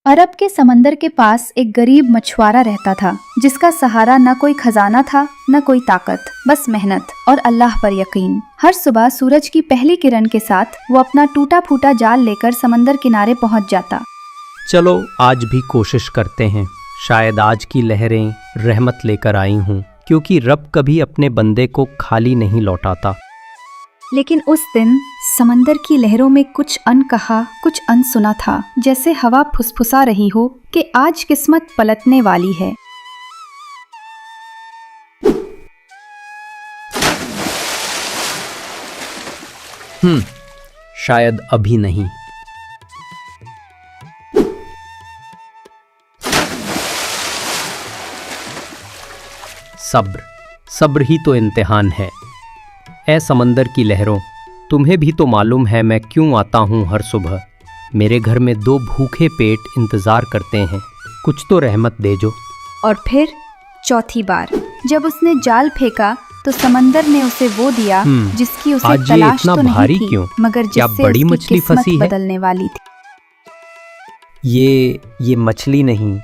अरब के समंदर के पास एक गरीब मछुआरा रहता था, जिसका सहारा न कोई खजाना था न कोई ताकत, बस मेहनत और अल्लाह पर यकीन। हर सुबह सूरज की पहली किरण के साथ वो अपना टूटा फूटा जाल लेकर समंदर किनारे पहुंच जाता। चलो आज भी कोशिश करते हैं, शायद आज की लहरें रहमत लेकर आई हूँ, क्योंकि रब कभी अपने बंदे को खाली नहीं लौटाता। लेकिन उस दिन समंदर की लहरों में कुछ अनकहा, कुछ अनसुना था, जैसे हवा फुसफुसा रही हो कि आज किस्मत पलटने वाली है। शायद अभी नहीं। सब्र ही तो इम्तिहान है। ऐ समंदर की लहरों, तुम्हें भी तो मालूम है मैं क्यों आता हूँ हर सुबह। मेरे घर में 2 भूखे पेट इंतजार करते हैं, कुछ तो रहमत दे जो। और फिर चौथी बार जब उसने जाल फेंका तो समंदर ने उसे वो दिया जिसकी उसे आज तलाश इतना तो नहीं भारी थी, क्यों? मगर क्या जिससे बड़ी उसकी मछली किस्मत फंसी है? बदलने वाली थी। ये मछली नहीं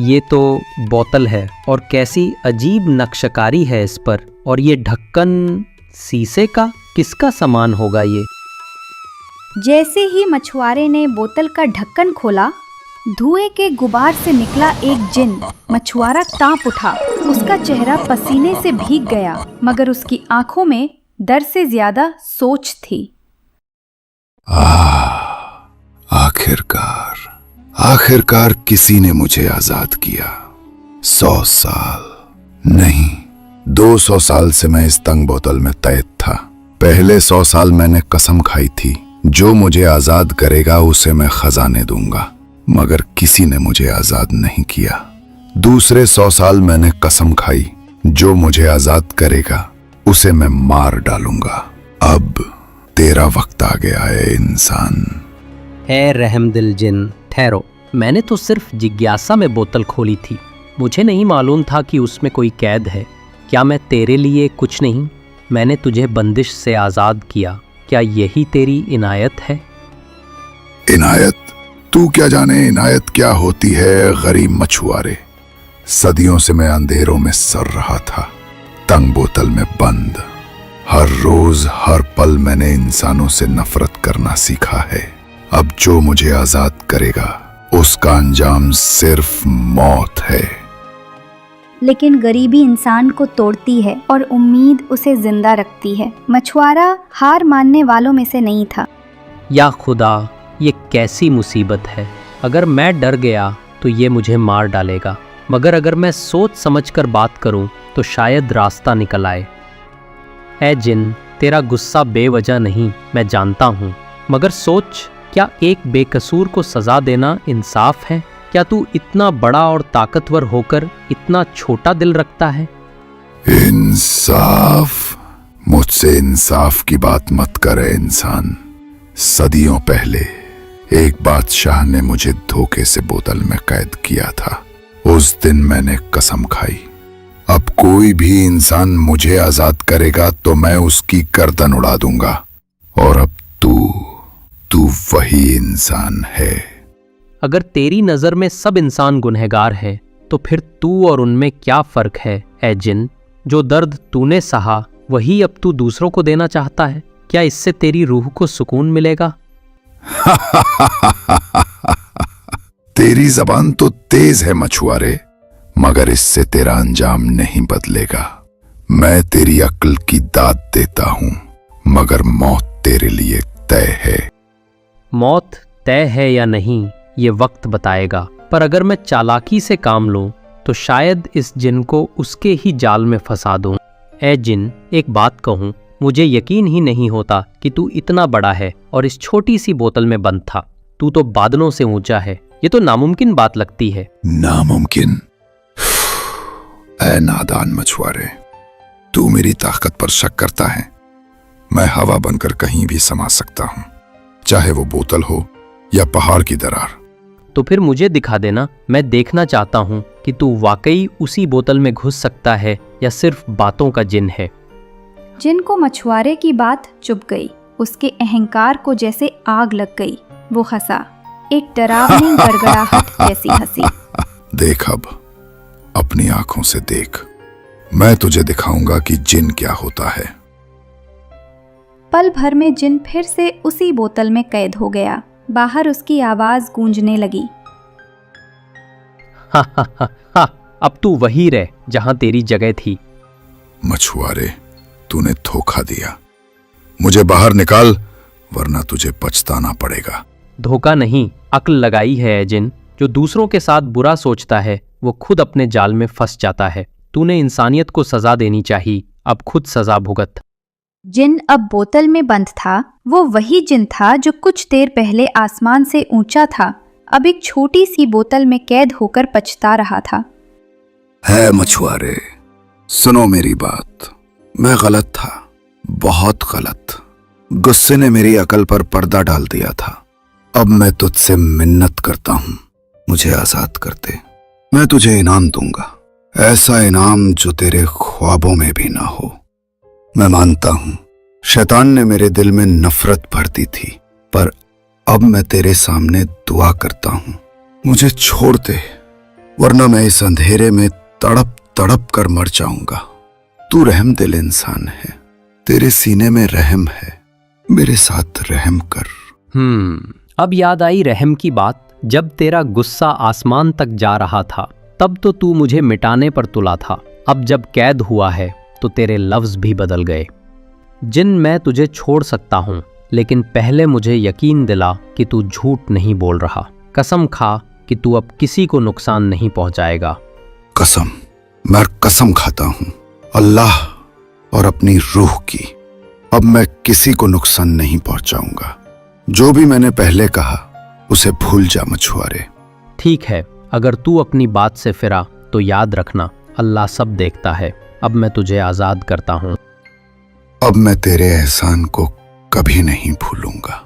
ये तो बोतल है, और कैसी अजीब नक्शकारी है इस पर। और ये ढक्कन शीशे का, किसका सामान होगा ये? जैसे ही मछुआरे ने बोतल का ढक्कन खोला, धुएं के गुबार से निकला एक जिन। मछुआरा कांप उठा, उसका चेहरा पसीने से भीग गया, मगर उसकी आंखों में डर से ज्यादा सोच थी। आखिरकार किसी ने मुझे आजाद किया। 100 साल नहीं, 200 साल से मैं इस तंग बोतल में कैद था। पहले 100 साल मैंने कसम खाई थी, जो मुझे आजाद करेगा उसे मैं खजाने दूंगा, मगर किसी ने मुझे आजाद नहीं किया। दूसरे 100 साल मैंने कसम खाई, जो मुझे आजाद करेगा उसे मैं मार डालूंगा। अब तेरा वक्त आ गया है इंसान। ए रहमदिल जिन, ठहरो। मैंने तो सिर्फ जिज्ञासा में बोतल खोली थी, मुझे नहीं मालूम था कि उसमें कोई कैद है। क्या मैं तेरे लिए कुछ नहीं? मैंने तुझे बंदिश से आज़ाद किया, क्या यही तेरी इनायत है? इनायत? तू क्या जाने इनायत क्या होती है गरीब मछुआरे। सदियों से मैं अंधेरों में सर रहा था, तंग बोतल में बंद। हर रोज हर पल मैंने इंसानों से नफरत करना सीखा है। अब जो मुझे आजाद करेगा उसका अंजाम सिर्फ मौत है। लेकिन गरीबी इंसान को तोड़ती है और उम्मीद उसे जिंदा रखती है। मछुआरा हार मानने वालों में से नहीं था। या खुदा, ये कैसी मुसीबत है। अगर मैं डर गया तो ये मुझे मार डालेगा, मगर अगर मैं सोच समझकर बात करूं तो शायद रास्ता निकल आए। ऐ जिन, तेरा गुस्सा बेवजह नहीं, मैं जानता हूं, मगर सोच, क्या एक बेकसूर को सजा देना इंसाफ है? क्या तू इतना बड़ा और ताकतवर होकर इतना छोटा दिल रखता है? इंसाफ? मुझसे इंसाफ की बात मत करे इंसान। सदियों पहले एक बादशाह ने मुझे धोखे से बोतल में कैद किया था। उस दिन मैंने कसम खाई, अब कोई भी इंसान मुझे आजाद करेगा तो मैं उसकी गर्दन उड़ा दूंगा। और अब तू वही इंसान है। अगर तेरी नजर में सब इंसान गुनहगार है तो फिर तू और उनमें क्या फर्क है? ऐ जिन, जो दर्द तूने सहा वही अब तू दूसरों को देना चाहता है। क्या इससे तेरी रूह को सुकून मिलेगा? तेरी जबान तो तेज है मछुआरे, मगर इससे तेरा अंजाम नहीं बदलेगा। मैं तेरी अक्ल की दाद देता हूं, मगर मौत तेरे लिए तय है। मौत तय है या नहीं ये वक्त बताएगा, पर अगर मैं चालाकी से काम लूं तो शायद इस जिन को उसके ही जाल में फंसा दूं। ऐ जिन, एक बात कहूं, मुझे यकीन ही नहीं होता कि तू इतना बड़ा है और इस छोटी सी बोतल में बंद था। तू तो बादलों से ऊंचा है, ये तो नामुमकिन बात लगती है। नामुमकिन? ऐ नादान मछुआरे, तू मेरी ताकत पर शक करता है। मैं हवा बनकर कहीं भी समा सकता हूं, चाहे वो बोतल हो या पहाड़ की दरार। तो फिर मुझे दिखा देना, मैं देखना चाहता हूं कि तू वाकई उसी बोतल में घुस सकता है या सिर्फ बातों का जिन है। जिन को मछुआरे की बात चुभ गई, उसके अहंकार को जैसे आग लग गई। वो हंसा, एक डरावनी गड़गड़ाहट जैसी हंसी। देख अब अपनी आंखों से देख, मैं तुझे दिखाऊंगा कि जिन क्या होता है। पल भर में जिन फिर से उसी बोतल में कैद हो गया। बाहर उसकी आवाज गूंजने लगी। हा हा हा हा, अब तू वही रह जहां तेरी जगह थी। मछुआरे, तूने धोखा दिया। मुझे बाहर निकाल, वरना तुझे पछताना पड़ेगा। धोखा नहीं, अक्ल लगाई है जिन। जो दूसरों के साथ बुरा सोचता है वो खुद अपने जाल में फंस जाता है। तूने इंसानियत को सजा देनी चाहिए, अब खुद सजा भुगत। जिन अब बोतल में बंद था। वो वही जिन था जो कुछ देर पहले आसमान से ऊंचा था, अब एक छोटी सी बोतल में कैद होकर पछता रहा था। है मछुआरे, सुनो मेरी बात। मैं गलत था, बहुत गलत। गुस्से ने मेरी अकल पर पर्दा डाल दिया था। अब मैं तुझसे मिन्नत करता हूं, मुझे आजाद कर दे। मैं तुझे इनाम दूंगा, ऐसा इनाम जो तेरे ख्वाबों में भी ना हो। मैं मानता हूं शैतान ने मेरे दिल में नफरत भर दी थी, पर अब मैं तेरे सामने दुआ करता हूं, मुझे छोड़ दे, वरना मैं इस अंधेरे में तड़प तड़प कर मर जाऊंगा। तू रहम दिल इंसान है, तेरे सीने में रहम है, मेरे साथ रहम कर। अब याद आई रहम की बात। जब तेरा गुस्सा आसमान तक जा रहा था तब तो तू मुझे मिटाने पर तुला था। अब जब कैद हुआ है तो तेरे लफ्ज भी बदल गए। जिन मैं तुझे छोड़ सकता हूं, लेकिन पहले मुझे यकीन दिला कि तू झूठ नहीं बोल रहा। कसम खा कि तू अब किसी को नुकसान नहीं पहुंचाएगा। कसम, मैं कसम खाता हूं अल्लाह और अपनी रूह की, अब मैं किसी को नुकसान नहीं पहुंचाऊंगा। जो भी मैंने पहले कहा उसे भूल जा मछुआरे। ठीक है, अगर तू अपनी बात से फिरा तो याद रखना अल्लाह सब देखता है। अब मैं तुझे आजाद करता हूं। अब मैं तेरे एहसान को कभी नहीं भूलूंगा।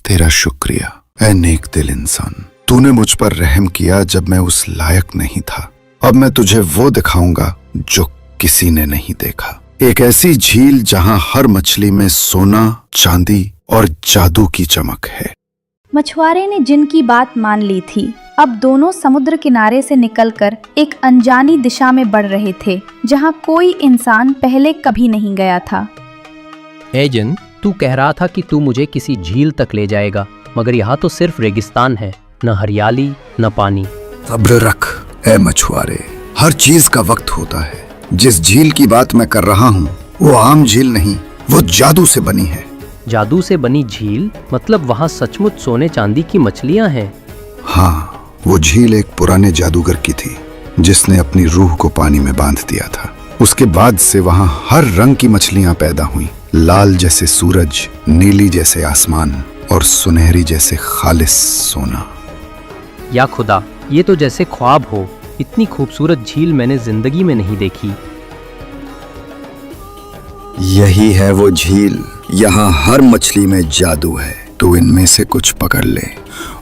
तेरा शुक्रिया ऐ नेक दिल इंसान, तूने मुझ पर रहम किया जब मैं उस लायक नहीं था। अब मैं तुझे वो दिखाऊंगा जो किसी ने नहीं देखा। एक ऐसी झील जहां हर मछली में सोना, चांदी और जादू की चमक है। मछुआरे ने जिन की बात मान ली थी। अब दोनों समुद्र किनारे से निकलकर एक अनजानी दिशा में बढ़ रहे थे, जहां कोई इंसान पहले कभी नहीं गया था। ए जिन, तू कह रहा था कि तू मुझे किसी झील तक ले जाएगा, मगर यहाँ तो सिर्फ रेगिस्तान है, न हरियाली न पानी। सब्र रख ए मछुआरे, हर चीज का वक्त होता है। जिस झील की बात मैं कर रहा हूँ वो आम झील नहीं, वो जादू से बनी है। जादू से बनी झील? मतलब वहाँ सचमुच सोने चांदी की मछलियाँ हैं? हाँ, वो झील एक पुराने जादूगर की थी जिसने अपनी रूह को पानी में बांध दिया था। उसके बाद से वहाँ हर रंग की मछलियाँ पैदा हुई, लाल जैसे सूरज, नीली जैसे आसमान और सुनहरी जैसे खालिस सोना। या खुदा, ये तो जैसे ख्वाब हो। इतनी खूबसूरत झील मैंने जिंदगी में नहीं देखी। यही है वो झील, यहाँ हर मछली में जादू है। तू इनमें से कुछ पकड़ ले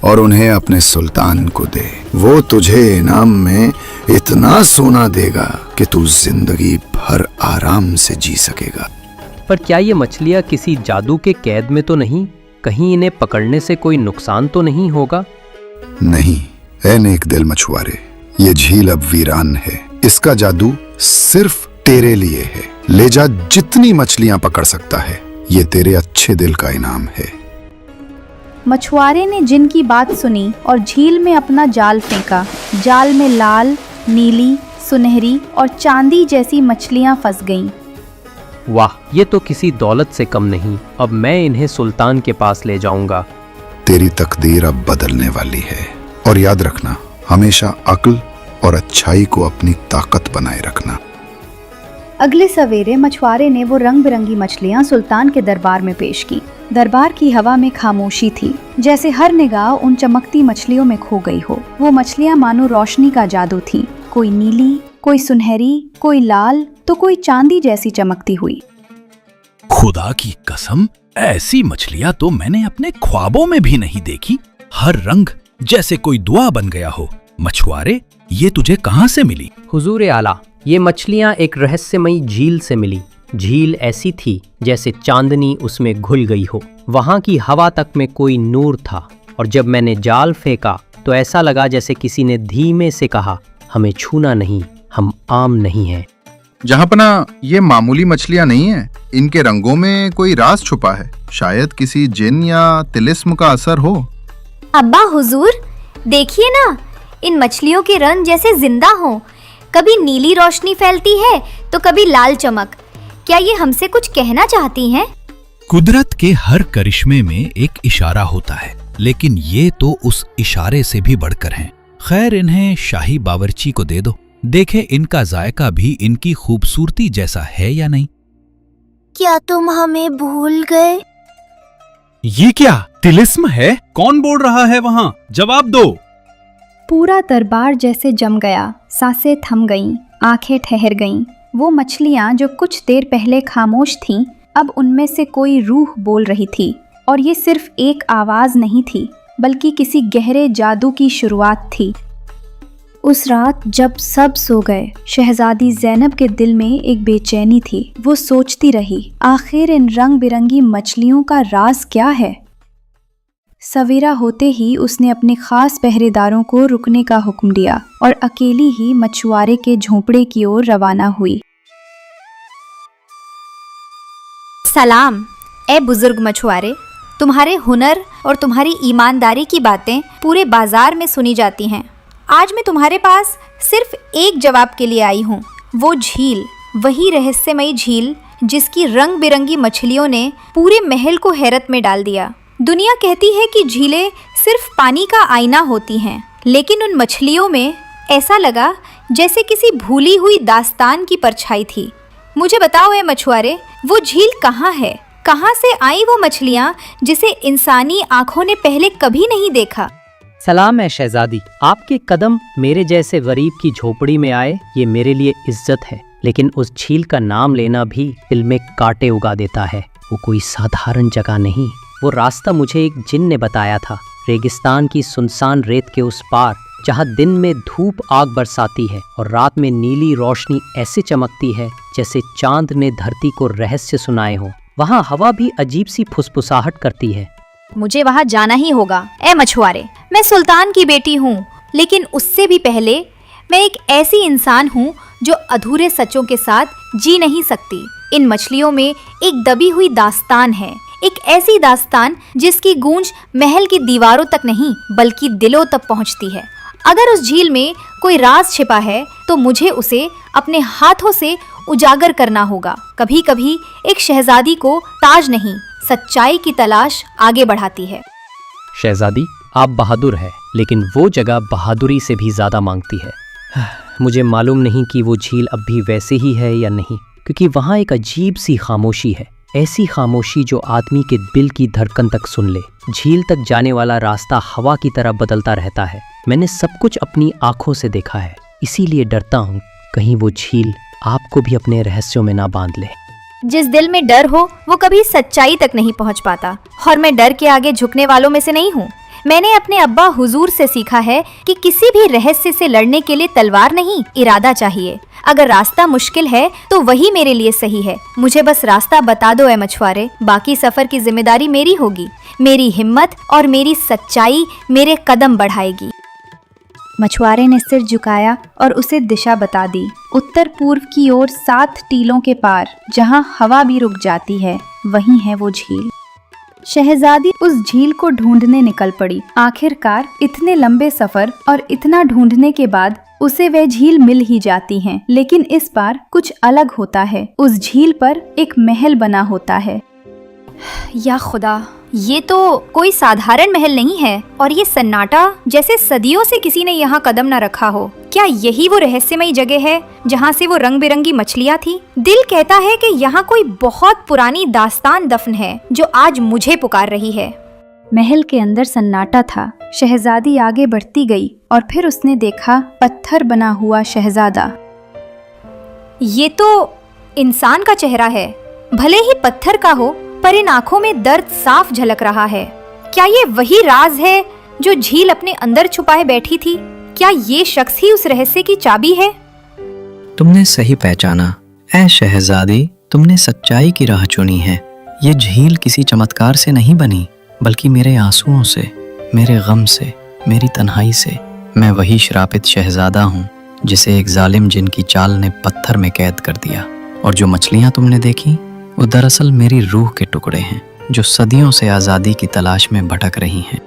और उन्हें अपने सुल्तान को दे। वो तुझे इनाम में इतना सोना देगा कि तू जिंदगी भर आराम से जी सकेगा। पर क्या ये मछलियाँ किसी जादू के कैद में तो नहीं? कहीं इन्हें पकड़ने से कोई नुकसान तो नहीं होगा? नहीं ऐ नेक दिल मछुआरे, ये झील अब वीरान है। इसका जादू सिर्फ तेरे लिए है। ले जा जितनी मछलियां पकड़ सकता है, ये तेरे अच्छे दिल का इनाम है। मछुआरे ने जिन की बात सुनी और झील में अपना जाल फेंका। जाल में लाल, नीली, सुनहरी और चांदी जैसी मछलियां फंस गईं। वाह, ये तो किसी दौलत से कम नहीं। अब मैं इन्हें सुल्तान के पास ले जाऊंगा। तेरी तकदीर अब बदलने वाली है, और याद रखना हमेशा अक्ल और अच्छाई को अपनी ताकत बनाए रखना। अगले सवेरे मछुआरे ने वो रंग बिरंगी मछलियां सुल्तान के दरबार में पेश की। दरबार की हवा में खामोशी थी, जैसे हर निगाह उन चमकती मछलियों में खो गई हो। वो मछलियां मानो रोशनी का जादू थीं, कोई नीली, कोई सुनहरी, कोई लाल तो कोई चांदी जैसी चमकती हुई। खुदा की कसम, ऐसी मछलियां तो मैंने अपने ख्वाबों में भी नहीं देखी। हर रंग जैसे कोई दुआ बन गया हो। मछुआरे, ये तुझे कहां से मिली? हुजूर आला, ये मछलियाँ एक रहस्यमयी झील से मिली। झील ऐसी थी जैसे चांदनी उसमें घुल गई हो। वहाँ की हवा तक में कोई नूर था, और जब मैंने जाल फेंका तो ऐसा लगा जैसे किसी ने धीमे से कहा, हमें छूना नहीं, हम आम नहीं हैं। जहाँपना, ये मामूली मछलियाँ नहीं हैं। इनके रंगों में कोई राज छुपा है। शायद किसी जिन या तिलिस्म का असर हो। अब्बा हुजूर, देखिए ना, इन मछलियों के रंग जैसे जिंदा हों। कभी नीली रोशनी फैलती है तो कभी लाल चमक। क्या ये हमसे कुछ कहना चाहती हैं? कुदरत के हर करिश्मे में एक इशारा होता है, लेकिन ये तो उस इशारे से भी बढ़कर हैं। खैर, इन्हें शाही बावर्ची को दे दो, देखें इनका जायका भी इनकी खूबसूरती जैसा है या नहीं। क्या तुम हमें भूल गए? ये क्या तिलिस्म है? कौन बोल रहा है वहाँ? जवाब दो। पूरा दरबार जैसे जम गया। सांसें थम गईं, आंखें ठहर गईं। वो मछलियाँ जो कुछ देर पहले खामोश थीं, अब उनमें से कोई रूह बोल रही थी। और ये सिर्फ एक आवाज़ नहीं थी, बल्कि किसी गहरे जादू की शुरुआत थी। उस रात जब सब सो गए, शहजादी ज़ैनब के दिल में एक बेचैनी थी। वो सोचती रही, आखिर इन रंग बिरंगी मछलियों का राज क्या है। सवेरा होते ही उसने अपने खास पहरेदारों को रुकने का हुक्म दिया और अकेली ही मछुआरे के झोंपड़े की ओर रवाना हुई। सलाम ए बुजुर्ग मछुआरे, तुम्हारे हुनर और तुम्हारी ईमानदारी की बातें पूरे बाजार में सुनी जाती हैं। आज मैं तुम्हारे पास सिर्फ एक जवाब के लिए आई हूँ। वो झील, वही रहस्यमयी झील जिसकी रंग बिरंगी मछलियों ने पूरे महल को हैरत में डाल दिया। दुनिया कहती है कि झीलें सिर्फ पानी का आईना होती हैं, लेकिन उन मछलियों में ऐसा लगा जैसे किसी भूली हुई दास्तान की परछाई थी। मुझे बताओ ए मछुआरे, वो झील कहाँ है? कहाँ से आई वो मछलियाँ जिसे इंसानी आंखों ने पहले कभी नहीं देखा? सलाम है शहजादी, आपके कदम मेरे जैसे गरीब की झोपड़ी में आए, ये मेरे लिए इज्जत है। लेकिन उस झील का नाम लेना भी दिल में कांटे उगा देता है। वो कोई साधारण जगह नहीं। वो रास्ता मुझे एक जिन ने बताया था, रेगिस्तान की सुनसान रेत के उस पार, जहाँ दिन में धूप आग बरसाती है और रात में नीली रोशनी ऐसे चमकती है जैसे चांद ने धरती को रहस्य सुनाए हो। वहाँ हवा भी अजीब सी फुसफुसाहट करती है। मुझे वहाँ जाना ही होगा ए मछुआरे। मैं सुल्तान की बेटी हूँ, लेकिन उससे भी पहले मैं एक ऐसी इंसान हूँ जो अधूरे सचों के साथ जी नहीं सकती। इन मछलियों में एक दबी हुई दास्तान है, एक ऐसी दास्तान जिसकी गूंज महल की दीवारों तक नहीं बल्कि दिलों तक पहुँचती है। अगर उस झील में कोई राज छिपा है तो मुझे उसे अपने हाथों से उजागर करना होगा। कभी कभी एक शहजादी को ताज नहीं, सच्चाई की तलाश आगे बढ़ाती है। शहजादी, आप बहादुर है, लेकिन वो जगह बहादुरी से भी ज्यादा मांगती है। मुझे मालूम नहीं कि वो झील अब भी वैसे ही है या नहीं, क्योंकि वहाँ एक अजीब सी खामोशी है, ऐसी खामोशी जो आदमी के दिल की धड़कन तक सुन ले। झील तक जाने वाला रास्ता हवा की तरह बदलता रहता है। मैंने सब कुछ अपनी आंखों से देखा है, इसीलिए डरता हूँ कहीं वो झील आपको भी अपने रहस्यों में ना बांध ले। जिस दिल में डर हो वो कभी सच्चाई तक नहीं पहुंच पाता, और मैं डर के आगे झुकने वालों में से नहीं हूँ। मैंने अपने अब्बा हुजूर से सीखा है कि किसी भी रहस्य से लड़ने के लिए तलवार नहीं, इरादा चाहिए। अगर रास्ता मुश्किल है तो वही मेरे लिए सही है। मुझे बस रास्ता बता दो ए मछुआरे, बाकी सफर की जिम्मेदारी मेरी होगी। मेरी हिम्मत और मेरी सच्चाई मेरे कदम बढ़ाएगी। मछुआरे ने सिर झुकाया और उसे दिशा बता दी। उत्तर पूर्व की ओर 7 टीलों के पार, जहाँ हवा भी रुक जाती है, वहीं है वो झील। शहजादी उस झील को ढूंढने निकल पड़ी। आखिरकार इतने लंबे सफर और इतना ढूंढने के बाद उसे वह झील मिल ही जाती है। लेकिन इस बार कुछ अलग होता है। उस झील पर एक महल बना होता है। या खुदा, ये तो कोई साधारण महल नहीं है, और ये सन्नाटा जैसे सदियों से किसी ने यहाँ कदम न रखा हो। क्या यही वो रहस्यमयी जगह है जहाँ से वो रंग बिरंगी मछलियाँ थी? दिल कहता है कि यहाँ कोई बहुत पुरानी दास्तान दफन है जो आज मुझे पुकार रही है। महल के अंदर सन्नाटा था। शहजादी आगे बढ़ती गई और फिर उसने देखा पत्थर बना हुआ शहजादा। ये तो इंसान का चेहरा है, भले ही पत्थर का हो, पर इन आंखों में दर्द साफ झलक रहा है। क्या ये वही राज है जो झील अपने अंदर छुपाए बैठी थी? क्या ये शख्स ही उस रहस्य की चाबी है? तुमने सही पहचाना। ऐ शहजादी, तुमने सच्चाई की राह चुनी है। ये झील किसी चमत्कार से नहीं बनी, बल्कि मेरे आंसुओं से, मेरे गम से, मेरी तन्हाई से। मैं वही श्रापित शहजादा हूँ जिसे एक जालिम जिन की चाल ने पत्थर में कैद कर दिया। और जो मछलियाँ तुमने देखी, वो दरअसल मेरी रूह के टुकड़े हैं जो सदियों से आज़ादी की तलाश में भटक रही हैं।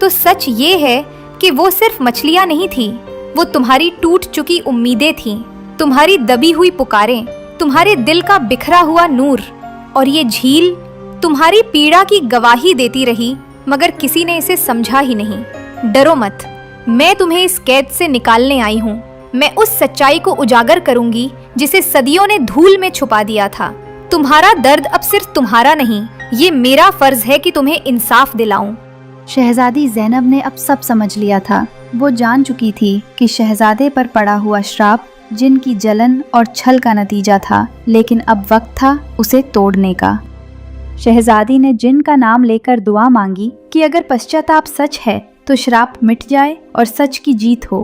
तो सच ये है कि वो सिर्फ मछलियाँ नहीं थी, वो तुम्हारी टूट चुकी उम्मीदें थीं, तुम्हारी दबी हुई पुकारें, तुम्हारे दिल का बिखरा हुआ नूर। और ये झील तुम्हारी पीड़ा की गवाही देती रही, मगर किसी ने इसे समझा ही नहीं। डरो मत, मैं तुम्हें इस कैद से निकालने आई हूँ। मैं उस सच्चाई को उजागर करूंगी जिसे सदियों ने धूल में छुपा दिया था। तुम्हारा दर्द अब सिर्फ तुम्हारा नहीं, ये मेरा फर्ज है कि तुम्हें इंसाफ दिलाऊं। शहजादी ज़ैनब ने अब सब समझ लिया था। वो जान चुकी थी कि शहजादे पर पड़ा हुआ श्राप जिन की जलन और छल का नतीजा था, लेकिन अब वक्त था उसे तोड़ने का। शहजादी ने जिन का नाम लेकर दुआ मांगी कि अगर पश्चाताप सच है तो श्राप मिट जाए और सच की जीत हो।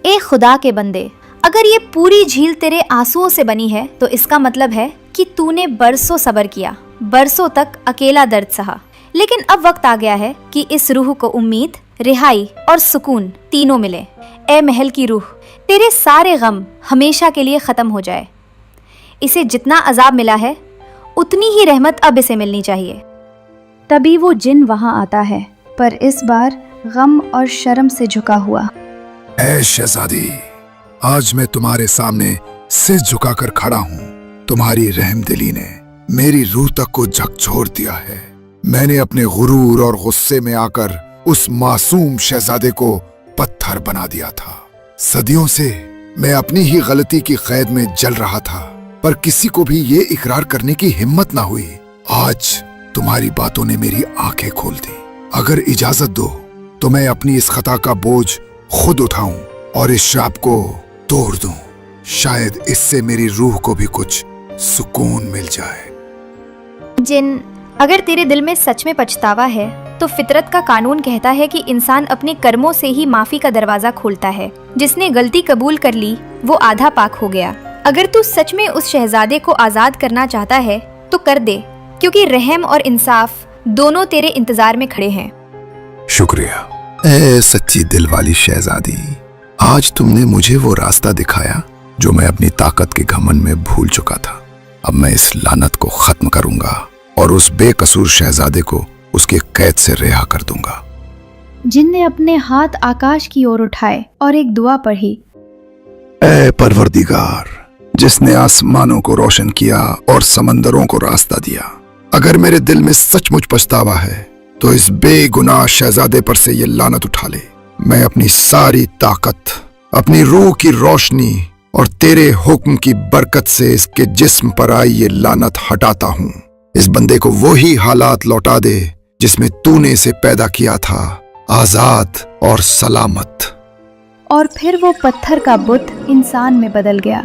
ए खुदा के बंदे, अगर ये पूरी झील तेरे आंसुओं से बनी है तो इसका मतलब है कि तूने बरसों सब्र किया, बरसों तक अकेला दर्द सहा। लेकिन अब वक्त आ गया है कि इस रूह को उम्मीद, रिहाई और सुकून तीनों मिले। ए महल की रूह, तेरे सारे गम हमेशा के लिए ख़त्म हो जाए। इसे जितना अजाब मिला है उतनी ही रहमत अब इसे मिलनी चाहिए। तभी वो जिन वहाँ आता है, पर इस बार गम और शर्म से झुका हुआ। ऐ शहजादी, आज मैं तुम्हारे सामने सिर झुकाकर खड़ा हूँ। तुम्हारी रहमदिली ने मेरी रूह तक को झकझोर दिया है। मैंने अपने गुरूर और गुस्से में आकर उस मासूम शहजादे को पत्थर बना दिया था। सदियों से मैं अपनी ही गलती की कैद में जल रहा था, पर किसी को भी ये इकरार करने की हिम्मत ना हुई। आज तुम्हारी बातों ने मेरी आंखें खोल दी। अगर इजाजत दो तो मैं अपनी इस खता का बोझ खुद उठाऊं और इस श्राप को तोड़ दूं। शायद इससे मेरी रूह को भी कुछ सुकून मिल जाए। जिन, अगर तेरे दिल में सच में पछतावा है तो फितरत का कानून कहता है कि इंसान अपने कर्मों से ही माफी का दरवाजा खोलता है। जिसने गलती कबूल कर ली वो आधा पाक हो गया। अगर तू सच में उस शहजादे को आजाद करना चाहता है तो कर दे, क्योंकि रहम और इंसाफ दोनों तेरे इंतजार में खड़े हैं। शुक्रिया ए सच्ची दिल वाली शहजादी। आज तुमने मुझे वो रास्ता दिखाया जो मैं अपनी ताकत के घमंड में भूल चुका था। अब मैं इस लानत को खत्म करूंगा और उस बेकसूर शहजादे को उसके कैद से रिहा कर दूंगा। जिन ने अपने हाथ आकाश की ओर उठाए और एक दुआ पढ़ी। ऐ परवरदिगार, जिसने आसमानों को रोशन किया और समंदरों को रास्ता दिया, अगर मेरे दिल में सचमुच पछतावा है तो इस बेगुनाह शहजादे पर से ये लानत उठा ले। मैं अपनी सारी ताकत, अपनी रूह की रोशनी और तेरे हुक्म की बरकत से इसके जिस्म पर आई ये लानत हटाता हूँ। इस बंदे को वही हालात लौटा दे जिसमें तूने इसे पैदा किया था, आजाद और सलामत। और फिर वो पत्थर का बुत इंसान में बदल गया।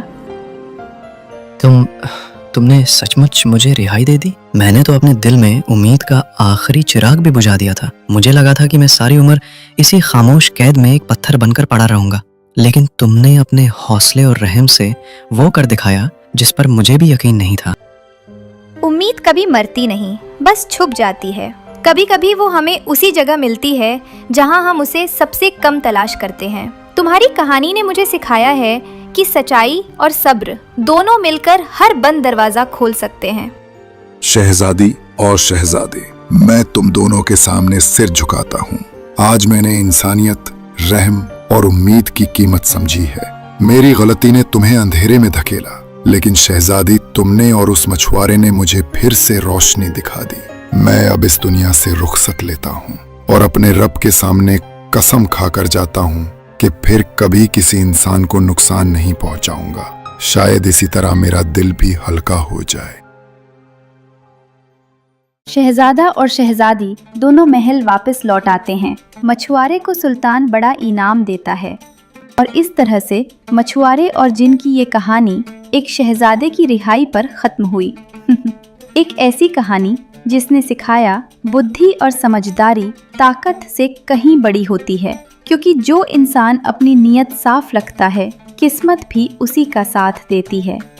तुमने सचमुच मुझे रिहाई दे दी। मैंने तो अपने दिल में उम्मीद का आखिरी चिराग भी बुझा दिया था। मुझे लगा था कि मैं सारी उम्र इसी खामोश कैद में एक पत्थर बनकर पड़ा रहूंगा, लेकिन तुमने अपने हौसले और रहम से वो कर दिखाया जिस पर मुझे भी यकीन नहीं था। उम्मीद कभी मरती नहीं, बस छुप जाती है। कभी कभी वो हमें उसी जगह मिलती है जहां हम उसे सबसे कम तलाश करते हैं। तुम्हारी कहानी ने मुझे सिखाया है कि सच्चाई और सब्र दोनों मिलकर हर बंद दरवाजा खोल सकते हैं। शहजादी और शहजादे, मैं तुम दोनों के सामने सिर झुकाता हूँ। आज मैंने इंसानियत, रहम और उम्मीद की कीमत समझी है। मेरी गलती ने तुम्हें अंधेरे में धकेला, लेकिन शहजादी, तुमने और उस मछुआरे ने मुझे फिर से रोशनी दिखा दी। मैं अब इस दुनिया से रुखसत लेता हूँ और अपने रब के सामने कसम खाकर जाता हूँ कि फिर कभी किसी इंसान को नुकसान नहीं पहुंचाऊंगा। शायद इसी तरह मेरा दिल भी हल्का हो जाए। शहजादा और शहजादी दोनों महल वापस लौट आते हैं। मछुआरे को सुल्तान बड़ा इनाम देता है और इस तरह से मछुआरे और जिन की ये कहानी एक शहजादे की रिहाई पर खत्म हुई। एक ऐसी कहानी जिसने सिखाया बुद्धि और समझदारी ताकत से कहीं बड़ी होती है, क्योंकि जो इंसान अपनी नीयत साफ रखता है किस्मत भी उसी का साथ देती है।